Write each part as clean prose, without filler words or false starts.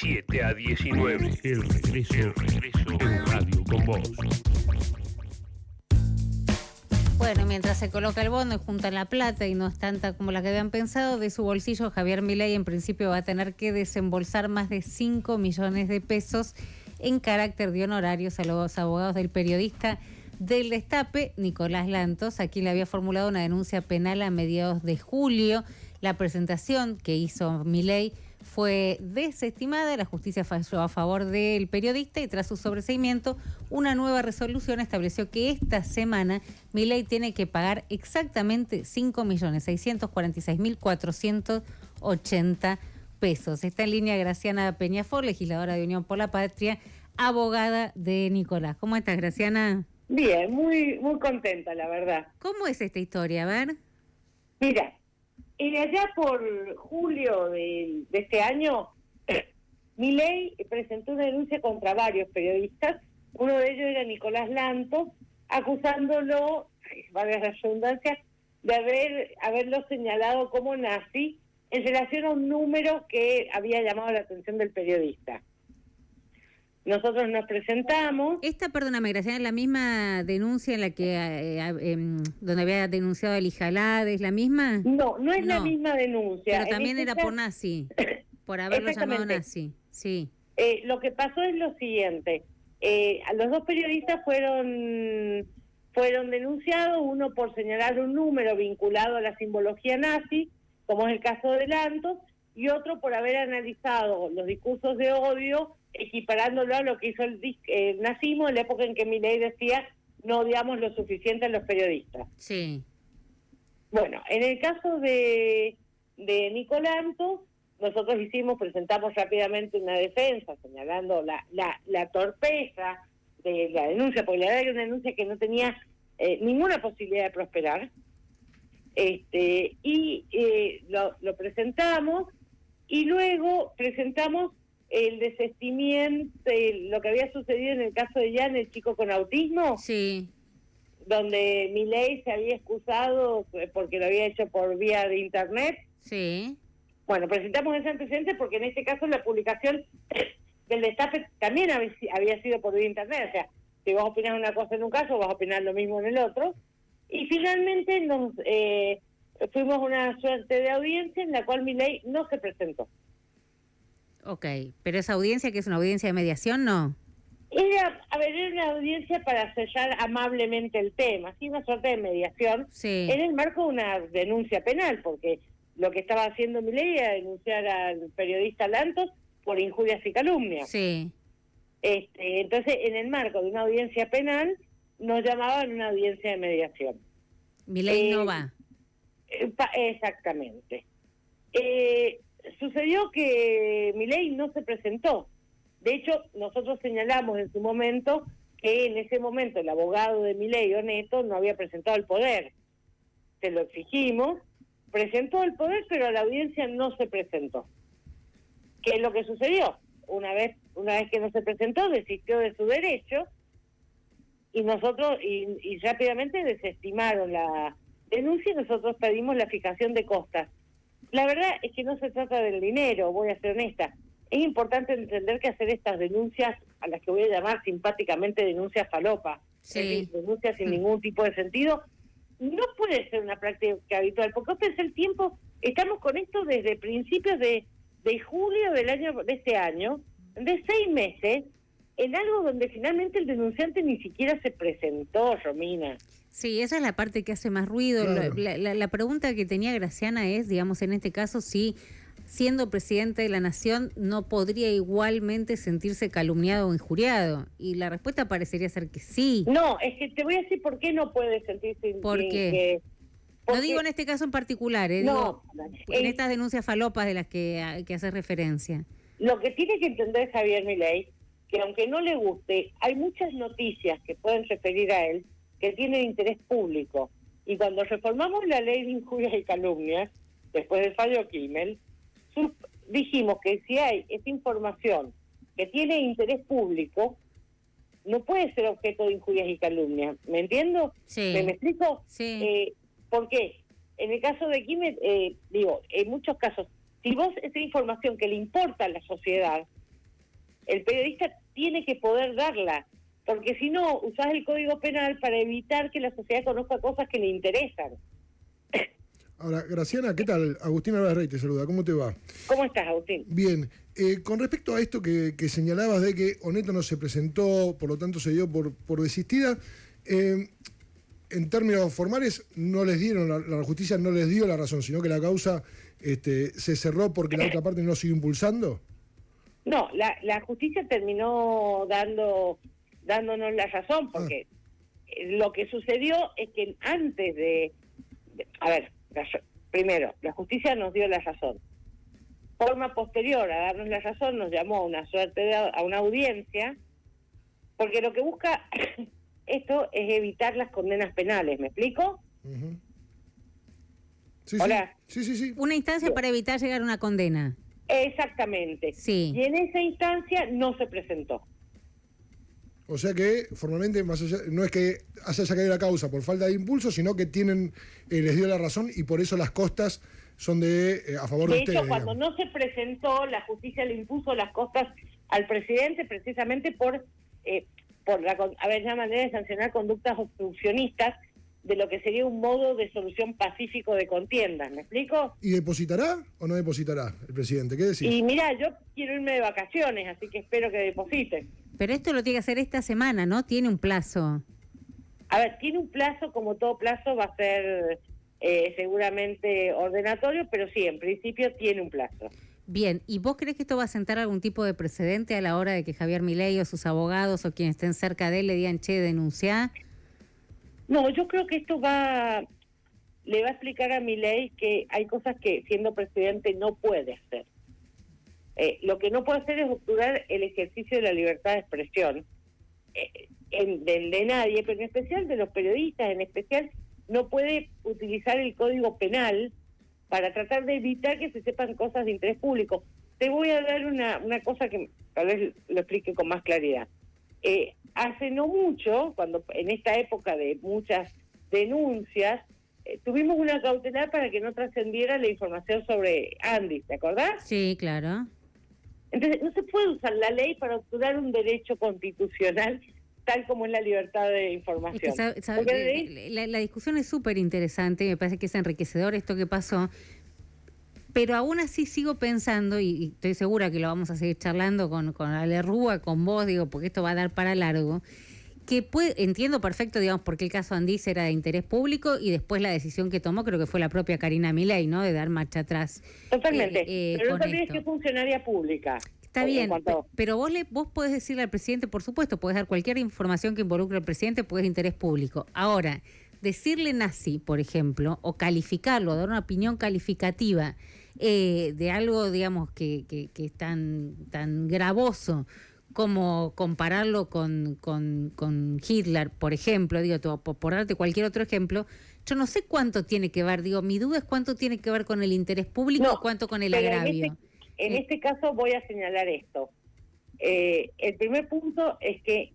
17 a 19. El regreso en Radio con Vos. Bueno, mientras se coloca el bono y juntan la plata y no es tanta como la que habían pensado, de su bolsillo Javier Milei en principio va a tener que desembolsar más de 5 millones de pesos en carácter de honorarios a los abogados del periodista del Destape, Nicolás Lantos, a quien le había formulado una denuncia penal a mediados de julio. La presentación que hizo Milei fue desestimada, la justicia falló a favor del periodista y tras su sobreseimiento, una nueva resolución estableció que esta semana Milei tiene que pagar exactamente 5.646.480 pesos. Está en línea Graciana Peñafort, legisladora de Unión por la Patria, abogada de Nicolás. ¿Cómo estás, Graciana? Bien, muy contenta, la verdad. ¿Cómo es esta historia? A ver. Mira, allá por julio de este año, Milei presentó una denuncia contra varios periodistas. Uno de ellos era Nicolás Lantos, acusándolo, valga la redundancia, de haberlo señalado como nazi en relación a un número que había llamado la atención del periodista. Nosotros nos presentamos. Esta, perdóname, Graciana, es la misma denuncia en la que donde había denunciado el Ijalad, ¿es la misma? No es la misma denuncia. Pero también era por nazi, por haberlo llamado nazi, sí. Lo que pasó es lo siguiente, los dos periodistas fueron denunciados, uno por señalar un número vinculado a la simbología nazi, como es el caso de Lantos, y otro por haber analizado los discursos de odio, equiparándolo a lo que hizo el nazismo en la época en que Milei decía no odiamos lo suficiente a los periodistas. Sí. Bueno, en el caso de Nicolás Lantos, nosotros presentamos rápidamente una defensa señalando la torpeza de la denuncia, porque la verdad era una denuncia que no tenía ninguna posibilidad de prosperar, lo presentamos y luego presentamos el desestimiento de lo que había sucedido en el caso de Jan, el chico con autismo, sí, donde Milei se había excusado porque lo había hecho por vía de internet. Sí. Bueno, presentamos ese antecedente porque en este caso la publicación del Destape también había sido por vía internet, o sea, si vos opinás una cosa en un caso, vas a opinar lo mismo en el otro. Y finalmente fuimos a una suerte de audiencia en la cual Milei no se presentó. Ok, pero esa audiencia, que es una audiencia de mediación, ¿no? Era una audiencia para sellar amablemente el tema, ¿sí? Una suerte de mediación, sí, en el marco de una denuncia penal, porque lo que estaba haciendo Milei era denunciar al periodista Lantos por injurias y calumnias. Sí. Entonces, en el marco de una audiencia penal, nos llamaban una audiencia de mediación. Milei no va. Exactamente. Sucedió que Milei no se presentó. De hecho, nosotros señalamos en su momento que en ese momento el abogado de Milei, Oneto, no había presentado el poder. Se lo exigimos, presentó el poder, pero a la audiencia no se presentó. ¿Qué es lo que sucedió? Una vez que no se presentó, desistió de su derecho y nosotros y rápidamente desestimaron la denuncia y nosotros pedimos la fijación de costas. La verdad es que no se trata del dinero, voy a ser honesta. Es importante entender que hacer estas denuncias, a las que voy a llamar simpáticamente denuncias falopa, sí, es decir, denuncias sin ningún tipo de sentido, no puede ser una práctica habitual, porque el tiempo, estamos con esto desde principios de julio de este año, de 6 meses, en algo donde finalmente el denunciante ni siquiera se presentó, Romina. Sí, esa es la parte que hace más ruido. La pregunta que tenía Graciana es, digamos, en este caso, si siendo presidente de la Nación no podría igualmente sentirse calumniado o injuriado. Y la respuesta parecería ser que sí. No, es que te voy a decir por qué no puede sentirse. ¿Por qué? No digo en este caso en particular, digo en estas denuncias falopas de las que haces referencia. Lo que tiene que entender Javier Milei, que aunque no le guste, hay muchas noticias que pueden referir a él que tienen interés público. Y cuando reformamos la ley de injurias y calumnias, después del fallo Kimmel, dijimos que si hay esta información que tiene interés público, no puede ser objeto de injurias y calumnias. ¿Me entiendo? Sí. ¿Me explico? Sí. ¿Por qué? En el caso de Kimmel, en muchos casos, si vos esa información que le importa a la sociedad, el periodista tiene que poder darla, porque si no, usás el Código Penal para evitar que la sociedad conozca cosas que le interesan. Ahora, Graciana, ¿qué tal? Agustín Álvarez Rey te saluda, ¿cómo te va? ¿Cómo estás, Agustín? Bien, con respecto a esto que señalabas de que Oneto no se presentó, por lo tanto se dio por desistida, en términos formales no les dieron, la justicia no les dio la razón, sino que la causa se cerró porque la otra parte no siguió impulsando. No, la justicia terminó dándonos la razón, porque lo que sucedió es que antes a ver, primero, la justicia nos dio la razón. Forma posterior a darnos la razón, nos llamó a una suerte a una audiencia, porque lo que busca esto es evitar las condenas penales, ¿me explico? Uh-huh. Sí, Hola. Sí. Una instancia para evitar llegar a una condena. Exactamente. Sí. Y en esa instancia no se presentó. O sea que formalmente más allá, no es que haya caído la causa por falta de impulso, sino que les dio la razón y por eso las costas son a favor de ustedes. De hecho, cuando no se presentó, la justicia le impuso las costas al presidente precisamente por la manera de sancionar conductas obstruccionistas de lo que sería un modo de solución pacífico de contiendas, ¿me explico? ¿Y depositará o no depositará el presidente? ¿Qué decís? Y mira, yo quiero irme de vacaciones, así que espero que deposite. Pero esto lo tiene que hacer esta semana, ¿no? Tiene un plazo. A ver, tiene un plazo, como todo plazo va a ser seguramente ordenatorio, pero sí, en principio tiene un plazo. Bien, ¿y vos crees que esto va a sentar algún tipo de precedente a la hora de que Javier Milei o sus abogados o quienes estén cerca de él le digan, che, denunciá? No, yo creo que esto le va a explicar a Milei que hay cosas que siendo presidente no puede hacer. Lo que no puede hacer es obturar el ejercicio de la libertad de expresión de nadie, pero en especial de los periodistas, en especial no puede utilizar el Código Penal para tratar de evitar que se sepan cosas de interés público. Te voy a dar una cosa que tal vez lo explique con más claridad. Hace no mucho, cuando en esta época de muchas denuncias, tuvimos una cautelar para que no trascendiera la información sobre Andy, ¿te acordás? Sí, claro. Entonces, no se puede usar la ley para obturar un derecho constitucional tal como es la libertad de información. Es que la discusión es súper interesante, me parece que es enriquecedor esto que pasó, pero aún así sigo pensando, y estoy segura que lo vamos a seguir charlando con Ale Rúa, con vos, porque esto va a dar para largo, que entiendo perfecto, digamos, porque el caso Andís era de interés público y después la decisión que tomó creo que fue la propia Karina Milei, ¿no?, de dar marcha atrás. Totalmente, pero no olvides que es funcionaria pública. Está bien, pero vos podés decirle al presidente, por supuesto, podés dar cualquier información que involucre al presidente porque es de interés público. Ahora, decirle nazi, por ejemplo, o calificarlo, dar una opinión calificativa de algo, digamos, que es tan gravoso como compararlo con Hitler, por ejemplo, por darte cualquier otro ejemplo, yo no sé cuánto tiene que ver, mi duda es cuánto tiene que ver con el interés público y cuánto con el agravio. En este caso voy a señalar esto. El primer punto es que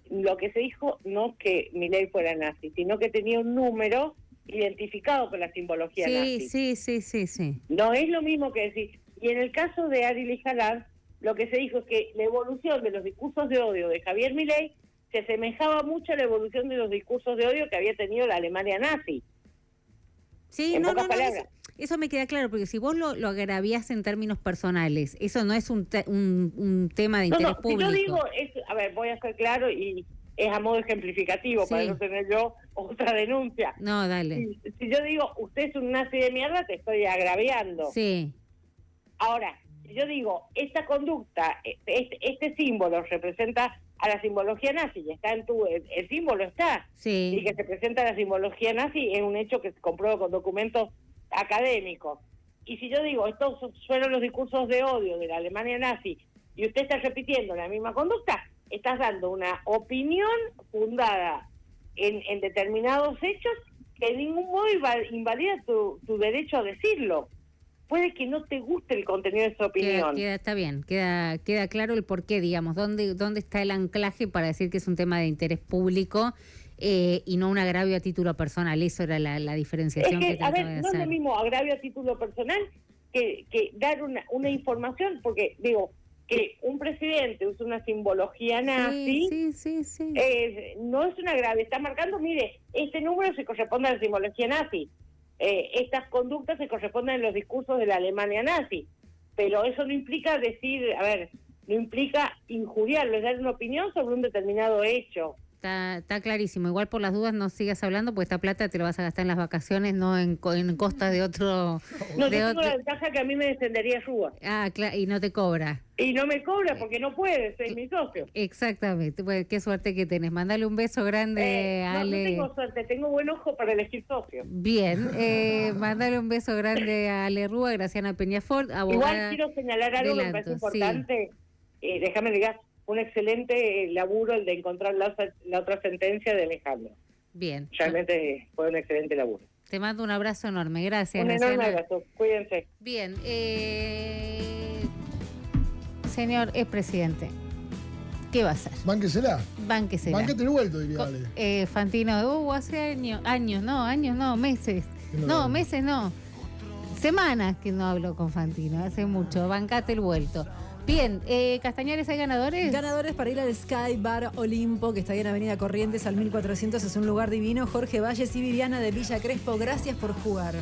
lo que se dijo no es que Milei fuera nazi, sino que tenía un número identificado con la simbología nazi. Sí. No es lo mismo que decir. Y en el caso de Ari Jalad, lo que se dijo es que la evolución de los discursos de odio de Javier Milei se asemejaba mucho a la evolución de los discursos de odio que había tenido la Alemania nazi. Sí, en pocas palabras. Eso me queda claro, porque si vos lo agraviás en términos personales, eso no es un tema de interés público. Si yo digo, a ver, voy a ser claro y es a modo ejemplificativo para no tener yo otra denuncia. No, dale. Si yo digo, usted es un nazi de mierda, te estoy agraviando. Sí. Ahora, si yo digo, esta conducta, este símbolo representa a la simbología nazi, y está el símbolo está, y que se presenta la simbología nazi es un hecho que se comprueba con documentos académicos. Y si yo digo, estos fueron los discursos de odio de la Alemania nazi, y usted está repitiendo la misma conducta, estás dando una opinión fundada en determinados hechos que de ningún modo invalida tu derecho a decirlo. Puede que no te guste el contenido de esa opinión. Está bien, queda claro el porqué, digamos, dónde está el anclaje para decir que es un tema de interés público y no un agravio a título personal. Eso era la diferenciación que trataba de hacer. No es lo mismo agravio a título personal que dar una información, porque, que un presidente use una simbología nazi, Sí. no es una grave, está marcando, mire, este número se corresponde a la simbología nazi, estas conductas se corresponden a los discursos de la Alemania nazi, pero eso no implica decir, no implica injuriarlo, es dar una opinión sobre un determinado hecho. Está clarísimo. Igual por las dudas no sigas hablando, porque esta plata te la vas a gastar en las vacaciones, no en costa de otro... No, yo tengo la ventaja que a mí me descendería Rúa. Ah, claro, y no te cobra. Y no me cobra porque no puede, es mi socio. Exactamente. Pues, qué suerte que tenés. Mándale un beso grande a Ale. No tengo suerte, tengo buen ojo para elegir socio. Bien, mándale un beso grande a Ale Rúa, Graciana Peñafort, abogada. Igual quiero señalar algo que me parece importante. Sí. Déjame decir, un excelente laburo el de encontrar la otra sentencia de Alejandro. Bien. Realmente fue un excelente laburo. Te mando un abrazo enorme, gracias. Un enorme abrazo, cuídense. Bien, señor expresidente, ¿qué va a hacer? Bánquesela. Bánquesela. Bánquete el vuelto, diría Ale. Fantino, hace años no, meses. No, meses no. Semanas que no hablo con Fantino, hace mucho. Bancate el vuelto. Bien, Castañares, ¿hay ganadores? Ganadores para ir al Sky Bar Olimpo, que está ahí en Avenida Corrientes al 1400, es un lugar divino. Jorge Valles y Viviana de Villa Crespo, gracias por jugar.